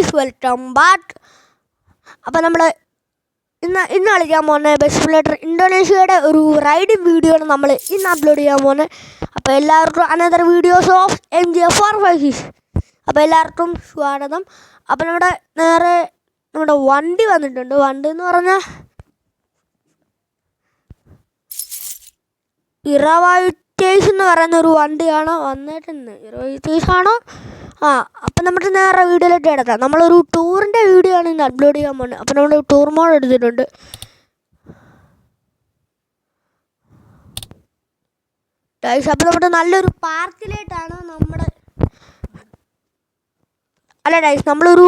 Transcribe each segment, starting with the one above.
Guys welcome back. അപ്പോൾ നമ്മൾ ഇന്ന് കളിക്കാൻ പോകുന്നത് ബസ് സിമുലേറ്റർ ഇന്തോനേഷ്യയുടെ ഒരു റൈഡിങ് വീഡിയോ ആണ് നമ്മൾ ഇന്ന് അപ്ലോഡ് ചെയ്യാൻ പോകുന്നത്. അപ്പോൾ എല്ലാവർക്കും അനദർ വീഡിയോസ് ഓഫ് MG456. അപ്പോൾ എല്ലാവർക്കും സ്വാഗതം. അപ്പോൾ നമ്മുടെ വണ്ടി വന്നിട്ടുണ്ട്. വണ്ടി എന്ന് പറഞ്ഞാൽ ഇറവൈറ്റേഴ്സ് എന്ന് പറയുന്ന ഒരു വണ്ടിയാണ് വന്നിട്ടുണ്ട്. ഇറവൈറ്റേഴ്സ് ആണോ? അപ്പം നമുക്ക് നേരെ വീഡിയോയിലോട്ട് കിടക്കാം. നമ്മളൊരു ടൂറിൻ്റെ വീഡിയോ ആണ് ഇന്ന് അപ്ലോഡ് ചെയ്യാൻ പോകുന്നത്. അപ്പം നമ്മൾ ടൂർ മോഡ് എടുത്തിട്ടുണ്ട്. ഡൈസ് അപ്പം നമ്മുടെ നല്ലൊരു പാർക്കിലേട്ടാണ് നമ്മളൊരു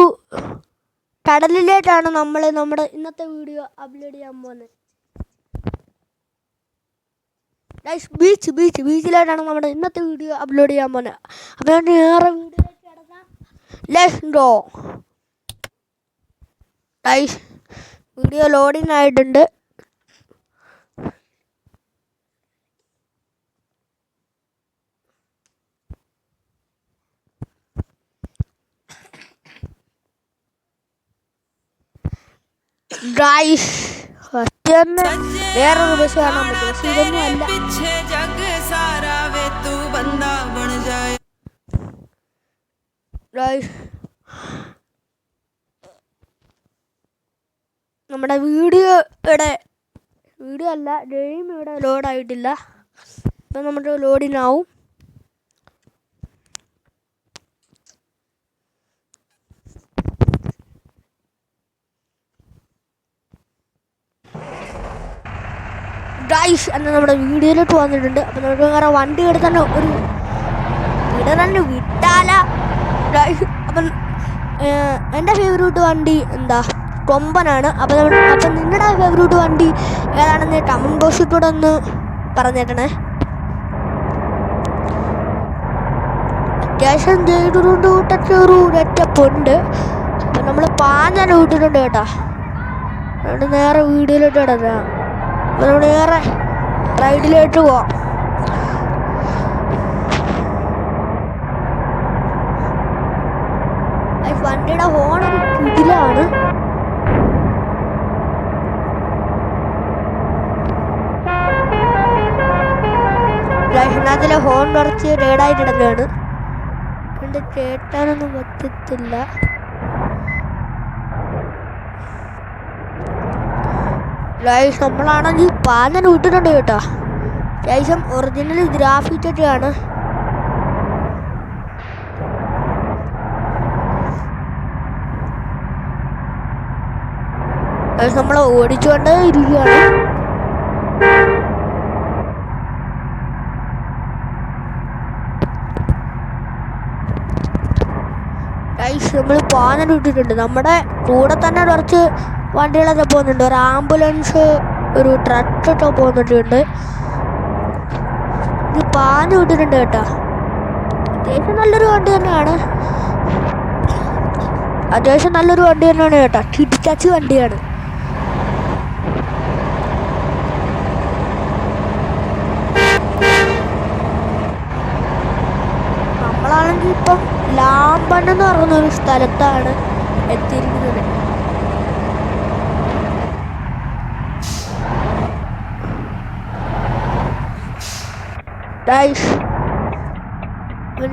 കടലിലേട്ടാണ് നമ്മുടെ ഇന്നത്തെ വീഡിയോ അപ്ലോഡ് ചെയ്യാൻ പോകുന്നത്. ഡൈസ് ബീച്ചിലേട്ടാണ് നമ്മുടെ ഇന്നത്തെ വീഡിയോ അപ്ലോഡ് ചെയ്യാൻ പോകുന്നത്. അപ്പം ഞാൻ നേരെ വീഡിയോയിലേക്ക് കിടക്കാം. Let's go. Guys video loading ആയിട്ടുണ്ട്. ഗൈസ് ഫസ്റ്റ് തന്നെ വേറൊരു ബസ് കാണാൻ പറ്റും. പക്ഷെ ഇതൊന്നും അല്ല. ഗൈസ് നമ്മുടെ വീഡിയോ അല്ല, ഗെയിം ഇവിടെ ലോഡായിട്ടില്ല. അപ്പം നമ്മുടെ ലോഡിങ് ആവും. ഗൈസ് എന്നാൽ നമ്മുടെ വീഡിയോയിലോട്ട് വന്നിട്ടുണ്ട്. അപ്പം നമുക്ക് വേറെ വണ്ടി എടുത്താൽ ഒരു തന്നെ വിട്ടാല. ഗൈസ് അപ്പം എൻ്റെ ഫേവറേറ്റ് വണ്ടി എന്താ കൊമ്പനാണ്. അപ്പം നിങ്ങളുടെ ഫേവറേറ്റ് വണ്ടി ഏതാണെന്ന് കമൻറ്റ് ബോക്സിലൂടെ ഒന്ന് പറഞ്ഞേട്ടണേ. അത്യാവശ്യം ചെയ്തുകൊണ്ട് കൂട്ടൊക്കെ ഒരു രറ്റപ്പുണ്ട്. അപ്പം നമ്മൾ പാഞ്ഞാണ് വിട്ടിട്ടുണ്ട് കേട്ടോ. അതുകൊണ്ട് നേരെ വീഡിയോയിലോട്ട് കിടക്കാം. അപ്പോൾ നമ്മൾ നേരെ റൈഡിലേക്ക് പോവാം. വണ്ടിയുടെ ഹോൺ ഒരു കിടിലാണ്. അതിലെ ഹോൺ കുറച്ച് റേഡായിട്ട് ഇടങ്ങാണ്. അതുകൊണ്ട് കേട്ടാനൊന്നും പറ്റത്തില്ല. ഗൈസ് നമ്മളാണെങ്കിൽ പാഞ്ഞാൻ വിട്ടിട്ടുണ്ട് കേട്ടോ. അത്യാവശ്യം ഒറിജിനൽ ഗ്രാഫിക്കൊക്കെയാണ്. നമ്മൾ ഓടിച്ചുകൊണ്ട് ഇരിക്കുകയാണ്. ഗൈസ് നമ്മൾ പാഞ്ഞാൻ വിട്ടിട്ടുണ്ട്. നമ്മുടെ കൂടെ തന്നെ കുറച്ച് വണ്ടികളൊക്കെ പോകുന്നുണ്ട്. ഒരു ആംബുലൻസ്, ഒരു ട്രക്കൊക്കെ പോകുന്നുണ്ട്. ഇത് പാഞ്ഞു വിട്ടിട്ടുണ്ട് കേട്ടോ. അത്യാവശ്യം നല്ലൊരു വണ്ടി തന്നെയാണ്. കേട്ടോ. കിടിക്കാച്ചി വണ്ടിയാണ്. നമ്മളാണെങ്കിൽ ഇപ്പം ലാമ്പൻ എന്ന് പറയുന്ന ഒരു സ്ഥലത്താണ് എത്തിയിരിക്കുന്നത്. ഡൈസ്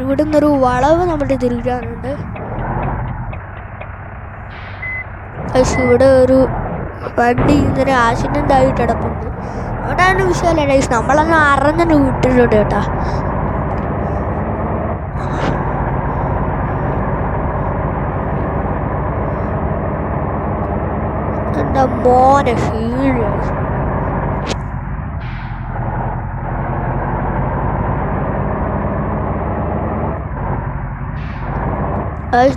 ഇവിടെ നിന്നൊരു വളവ് നമ്മുടെ തിരിക്കാനുണ്ട്. ഇവിടെ ഒരു വണ്ടി ഇങ്ങനെ ആക്സിഡൻ്റ് ആയിട്ട് കിടപ്പുണ്ട്. അവിടെയാണ് വിഷയമല്ല ഡൈസ്. നമ്മളങ്ങ് അറിഞ്ഞു വിട്ടിട്ടുണ്ട് കേട്ടോ. എൻ്റെ മോനെ സീരിയസ്.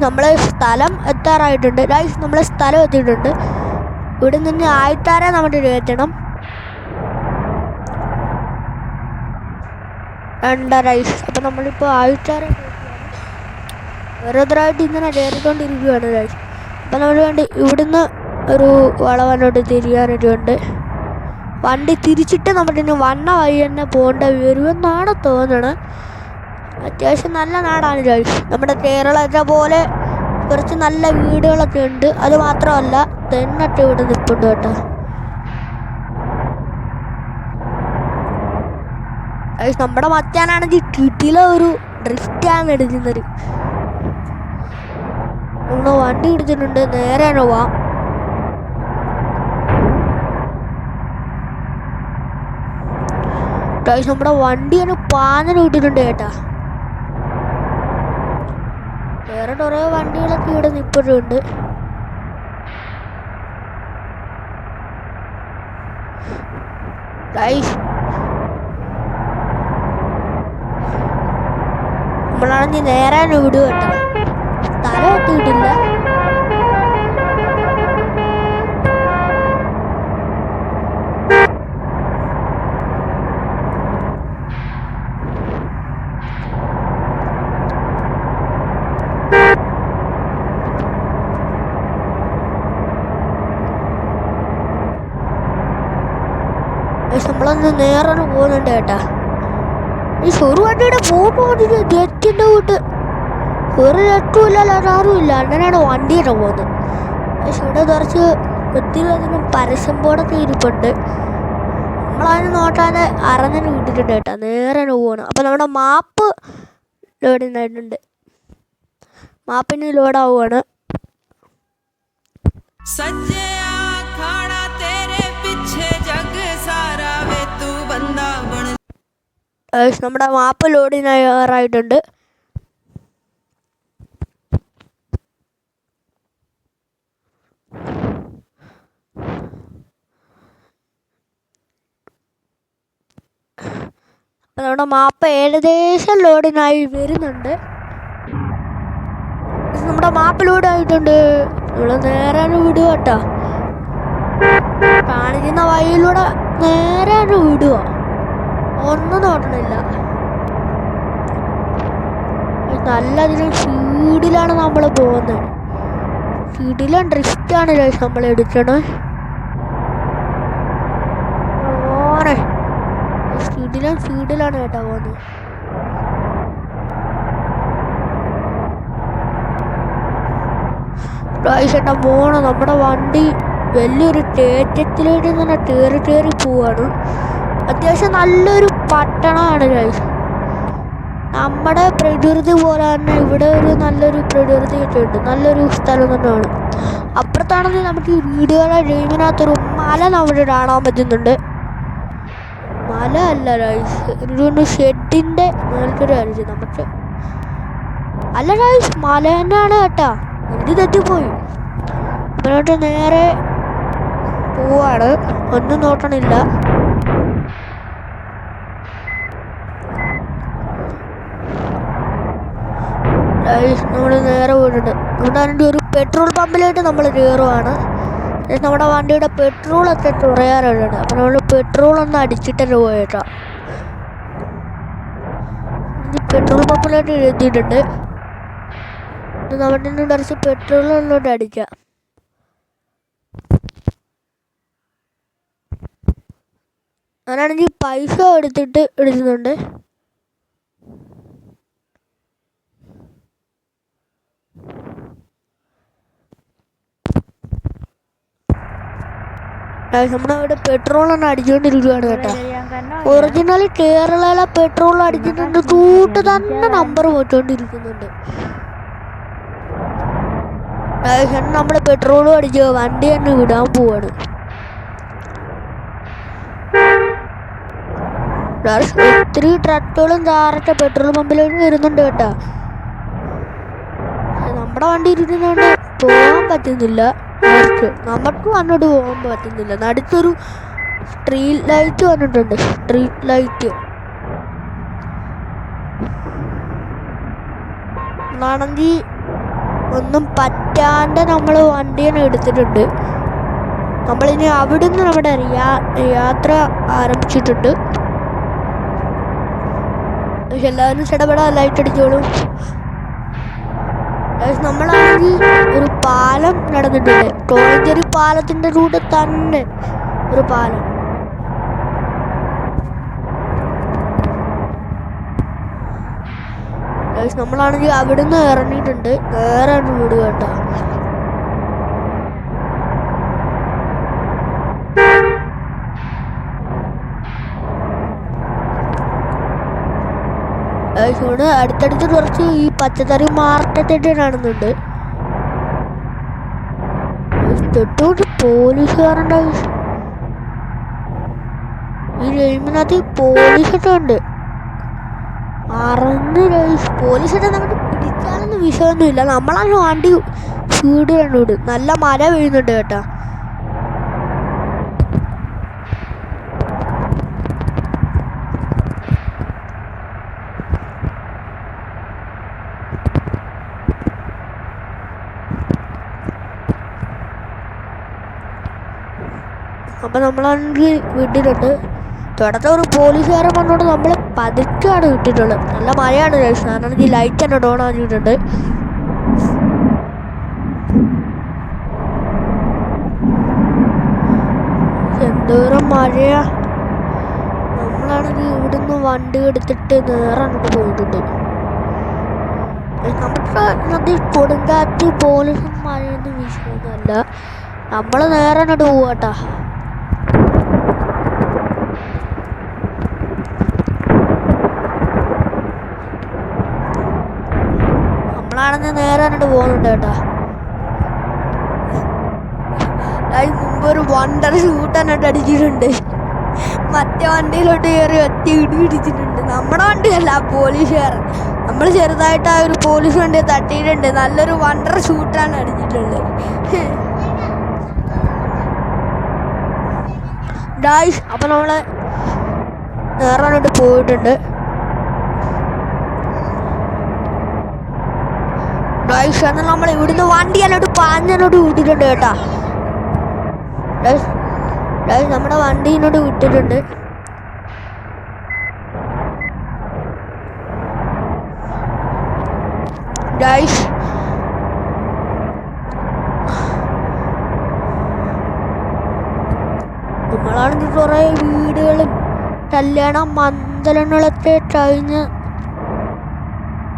നമ്മളെ സ്ഥലം എത്താറായിട്ടുണ്ട്. ഗൈസ് നമ്മളെ സ്ഥലം എത്തിയിട്ടുണ്ട്. ഇവിടെ നിന്ന് ആയിട്ടാരെ നമ്മുടെ കയറ്റണം. ഗൈസ് അപ്പം നമ്മളിപ്പോൾ ആയിട്ടാരെ ഓരോരുത്തരായിട്ട് ഇങ്ങനെ കയറിക്കൊണ്ടിരിക്കുകയാണ് ഗൈസ്. അപ്പം നമ്മൾ വേണ്ടി ഇവിടുന്ന് ഒരു വളവനോട്ട് തിരിയാനൊക്കെയുണ്ട്. വണ്ടി തിരിച്ചിട്ട് നമ്മുടെ വണ്ണ വഴി തന്നെ പോകേണ്ട വരുമെന്നാണ് തോന്നണത്. അത്യാവശ്യം നല്ല നാടാണ് ഗൈസ്. നമ്മുടെ കേരളത്തെ പോലെ കുറച്ച് നല്ല വീടുകളൊക്കെ ഉണ്ട്. അത് മാത്രമല്ല തെന്നൊക്കെ ഇവിടെ നിൽപ്പുണ്ട് കേട്ടോ. നമ്മുടെ മച്ചാനാണെങ്കിൽ കിട്ടിയിലെ ഒരു ഡ്രിഫ്റ്റാണ് എടുക്കുന്നത്. നമ്മൾ വണ്ടി എടുത്തിട്ടുണ്ട്, നേരെ പോവാം. നമ്മുടെ വണ്ടി ഒന്ന് പാഞ്ഞന് വിട്ടിട്ടുണ്ട് കേട്ടാ. വേറെ കുറേ വണ്ടികളൊക്കെ ഇവിടെ നിൽപ്പുണ്ട്. നമ്മളാണെങ്കിൽ നേരെ വിടുക കേട്ടോ. സ്ഥലം എത്തിയിട്ടില്ല. നമ്മളൊന്ന് നേരെ പോകുന്നുണ്ട് കേട്ടാ. ഈ ഒരു വണ്ടിയുടെ ഫോട്ടോ വന്നിട്ട് ജെറ്റിൻ്റെ കൂട്ട് ഒരു ജെറ്റുമില്ല, ആരുമില്ല. അങ്ങനെയാണ് വണ്ടിയുടെ പോകുന്നത്. പക്ഷെ ഇവിടെ കുറച്ച് ഒത്തിരി അധികം പരസ്യം ബോർഡൊക്കെ ഇരിപ്പുണ്ട്. നമ്മളതിന് നോട്ടാതെ അറിഞ്ഞു വിട്ടിട്ടുണ്ട് കേട്ടോ. നേരെ പോകണം. അപ്പം നമ്മുടെ മാപ്പ് ലോഡിങ് ആയിട്ടുണ്ട്. മാപ്പിന് ലോഡാവുകയാണ്. നമ്മുടെ മാപ്പ് ലോഡിങ് ആറായിട്ടുണ്ട്. നമ്മുടെ മാപ്പ് ഏകദേശം ലോഡിനായി വരുന്നുണ്ട്. നമ്മുടെ മാപ്പ് ലോഡായിട്ടുണ്ട്. നമ്മൾ നേരെ വിടുക കേട്ടോ. കാണിക്കുന്ന വഴിയിലൂടെ നേരെ വിടുക, ഒന്നും നോട്ടണില്ല. നല്ലതിനും സ്പീഡിലാണ് നമ്മൾ പോകുന്നത്. സ്പീഡിലും ഡ്രിഫ്റ്റാണ് നമ്മൾ എടുക്കണേ. ഓനെ സ്പീഡിലാണ് കേട്ടോ പോകുന്നത്. പ്രാവശ്യം പോണം. നമ്മുടെ വണ്ടി വലിയൊരു തേറ്റത്തിലേക്ക് തന്നെ കയറി പോവാണ്. അത്യാവശ്യം നല്ലൊരു പട്ടണമാണ് ഗൈസ്. നമ്മുടെ പ്രകൃതി പോലെ തന്നെ ഇവിടെ ഒരു നല്ലൊരു പ്രകൃതിയൊക്കെ ഉണ്ട്. നല്ലൊരു സ്ഥലം തന്നെയാണ്. അപ്പുറത്താണെങ്കിൽ നമുക്ക് ഈ വീടുകളെ ഗെയിമിനകത്തൊരു മല നമ്മുടെ കാണാൻ പറ്റുന്നുണ്ട്. മല അല്ല ഗൈസ്, ഒരു ഷെഡിൻ്റെ മേൽക്കൊരു ആയിരിക്കും നമുക്ക്. അല്ല ഗൈസ്, മല തന്നെയാണ് കേട്ടാ. എനിക്ക് തെറ്റിപ്പോയി. അതിനോട്ട് നേരെ പോവാണ്, ഒന്നും നോട്ടണില്ല. നമ്മൾ നേരെ പോയിട്ടുണ്ട്. നമ്മുടെ വണ്ടി ഒരു പെട്രോൾ പമ്പിലായിട്ട് നമ്മൾ കയറുവാണ്. നമ്മുടെ വണ്ടിയുടെ പെട്രോളൊക്കെ കുറയാറുണ്ട്. അപ്പം നമ്മൾ പെട്രോളൊന്ന് അടിച്ചിട്ടൊക്കെ പോയേക്കാം. പെട്രോൾ പമ്പിലായിട്ട് എഴുതിയിട്ടുണ്ട്. നമ്മുടെ കുറച്ച് പെട്രോളൊന്നുകൊണ്ട് അടിക്കാം. ഞാനാണെങ്കിൽ പൈസ എടുക്കുന്നുണ്ട്. നമ്മളവിടെ പെട്രോളാണ് അടിച്ചുകൊണ്ടിരിക്കുകയാണ് കേട്ടോ. ഒറിജിനൽ കേരളയിലെ പെട്രോൾ അടിച്ചിട്ടുണ്ട്. കൂട്ട് തന്നെ നമ്പർ പോയിക്കൊണ്ടിരിക്കുന്നുണ്ട്. നമ്മൾ പെട്രോളും അടിച്ച് വണ്ടി തന്നെ വിടാൻ പോവാണ്. ഒത്തിരി ട്രക്കുകളും ചാറൊക്കെ പെട്രോൾ പമ്പിലേക്ക് വരുന്നുണ്ട് കേട്ടോ. നമ്മുടെ വണ്ടി ഇരിക്കുന്നതുകൊണ്ട് പോകാൻ പറ്റുന്നില്ല. നമുക്ക് അങ്ങോട്ട് പോകാൻ പറ്റുന്നില്ല. നടുത്തൊരു സ്ട്രീറ്റ് ലൈറ്റ് വന്നിട്ടുണ്ട്. സ്ട്രീറ്റ് ലൈറ്റ് ആണെങ്കിൽ ഒന്നും പറ്റാണ്ട് നമ്മൾ വണ്ടിയെ എടുത്തിട്ടുണ്ട്. നമ്മളിനി അവിടുന്ന് നമ്മുടെ യാത്ര ആരംഭിച്ചിട്ടുണ്ട്. പക്ഷെ എല്ലാവരും ഇടപെടാൻ ലൈറ്റ് അടിച്ചോളും. നമ്മളാണെങ്കിൽ ഒരു പാലം നടന്നിട്ടുണ്ട്. കോഴഞ്ചേരി പാലത്തിൻ്റെ റൂട്ട് തന്നെ ഒരു പാലം. നമ്മളാണെങ്കിൽ അവിടുന്ന് ഇറങ്ങിയിട്ടുണ്ട്. നേരെ വീട് കേട്ടോ. ഇവിടെ അടുത്തടുത്ത് കുറച്ച് ഈ പച്ചക്കറി മാർക്കറ്റ് കാണുന്നുണ്ട്. തൊട്ടോട്ട് പോലീസുകാരുണ്ട്. ഈ ഗെയിമിനകത്ത് പോലീസൊക്കെ ഉണ്ട്. പോലീസൊക്കെ നമുക്ക് പിടിക്കാനൊന്നും വിഷയമൊന്നുമില്ല. നമ്മളാണ് വണ്ടി സ്പീഡ് കണ്ടുവിടും. നല്ല മഴ വീഴുന്നുണ്ട് കേട്ടോ. അപ്പം നമ്മളാണെങ്കിൽ വിട്ടിട്ടുണ്ട്. തുടക്കം ഒരു പോലീസുകാരൻ വന്നോണ്ട് നമ്മൾ പതുക്കെയാണ് വിട്ടിട്ടുള്ളത്. നല്ല മഴയാണ് കാരണം ഈ ലൈറ്റ് തന്നെ ഡോൺ ആക്കിയിട്ടുണ്ട്. എന്തോരം മഴയാ. നമ്മളാണെങ്കിൽ ഇവിടുന്ന് വണ്ടി എടുത്തിട്ട് നേരെ അങ്ങോട്ട് പോയിട്ടുണ്ട്. നമുക്ക് കൊടുങ്കാറ്റ് പോലീസും മഴയൊന്നും വിഷയമൊന്നുമല്ല. നമ്മൾ നേരെ അങ്ങോട്ട് പോവാട്ടാ. നമ്മളാണെന്ന് നേരെ അങ്ങോട്ട് പോകുന്നുണ്ട് കേട്ടോ. മുമ്പ് ഒരു വണ്ടർ ഷൂട്ട് എന്നിട്ട് അടിച്ചിട്ടുണ്ട്. മറ്റേ വണ്ടിയിലോട്ട് കയറി ഒറ്റ ഇടി പിടിച്ചിട്ടുണ്ട്. നമ്മുടെ വണ്ടിയല്ല, പോലീസുകാരൻ. നമ്മൾ ചെറുതായിട്ട് ആ ഒരു പോലീസ് വണ്ടി തട്ടിയിട്ടുണ്ട്. നല്ലൊരു വണ്ടർ ഷൂട്ടാണ് അടിച്ചിട്ടുള്ളത്. അപ്പം നമ്മൾ നേരെ അങ്ങോട്ട് പോയിട്ടുണ്ട്. എന്നാൽ നമ്മൾ ഇവിടുന്ന് വണ്ടി എന്നോട്ട് പാഞ്ഞനോട്ട് വിട്ടിട്ടുണ്ട് കേട്ടാ. നമ്മുടെ വണ്ടി ഇങ്ങോട്ട് വിട്ടിട്ടുണ്ട്. നമ്മളാണെങ്കിൽ കുറേ വീടുകളും കല്യാണം മന്ദലങ്ങളൊക്കെ കഴിഞ്ഞ്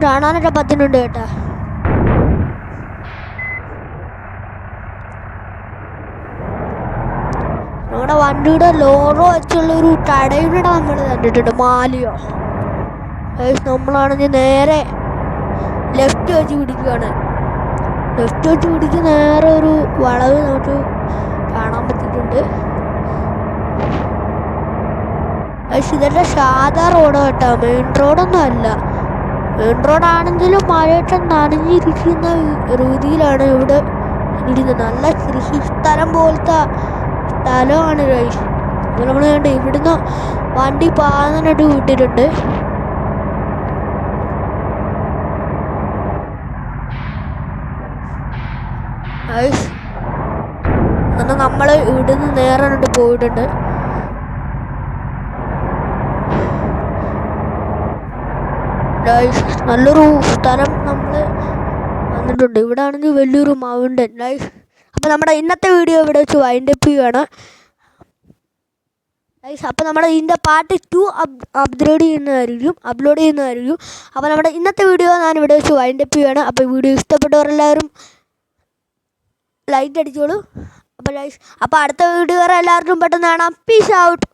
കാണാനൊക്കെ പറ്റുന്നുണ്ട് കേട്ടാ. നമ്മുടെ വണ്ടിയുടെ ലോറോ വെച്ചുള്ളൊരു കടയുടെ നമ്മൾ കണ്ടിട്ടുണ്ട്. മാലിയോ നമ്മളാണെങ്കിൽ നേരെ ലെഫ്റ്റ് വെച്ച് പിടിക്കുകയാണ്. ലെഫ്റ്റ് വെച്ച് പിടിച്ച് നേരെ ഒരു വളവ് നമുക്ക് കാണാൻ പറ്റിയിട്ടുണ്ട്. ഇതെല്ലാം സാധാ റോഡ് കേട്ടോ, മെയിൻ റോഡൊന്നും അല്ല. മെയിൻ റോഡാണെങ്കിലും മഴയൊക്കെ നനഞ്ഞിരിക്കുന്ന രീതിയിലാണ് ഇവിടെ ഇരിക്കുന്നത്. നല്ല കൃഷി സ്ഥലം പോലത്തെ സ്ഥലമാണ് ഗൈസ്. അപ്പോൾ നമ്മൾ കണ്ട് ഇവിടുന്ന് വണ്ടി പാകാനായിട്ട് വിട്ടിട്ടുണ്ട്. അങ്ങനെ നമ്മൾ ഇവിടുന്ന് നേരെ കണ്ട് പോയിട്ടുണ്ട്. നല്ലൊരു സ്ഥലം നമ്മൾ വന്നിട്ടുണ്ട്. ഇവിടെ ആണെങ്കിൽ വലിയൊരു മൗണ്ടൻ. അപ്പോൾ നമ്മുടെ ഇന്നത്തെ വീഡിയോ ഇവിടെ വെച്ച് വൈൻഡപ്പ് ചെയ്യുകയാണ്. അപ്പോൾ നമ്മുടെ ഇതിൻ്റെ പാർട്ട് 2 അപ്ലോഡ് ചെയ്യുന്നതായിരിക്കും. അപ്പോൾ നമ്മുടെ ഇന്നത്തെ വീഡിയോ ഞാൻ ഇവിടെ വെച്ച് വൈൻഡപ്പ് ചെയ്യുകയാണ്. അപ്പോൾ വീഡിയോ ഇഷ്ടപ്പെട്ടവരെല്ലാവരും ലൈക്ക് അടിച്ചോളൂ. അപ്പോൾ അടുത്ത വീഡിയോ വരെ എല്ലാവർക്കും പെട്ടെന്ന് കാണാം. Peace out.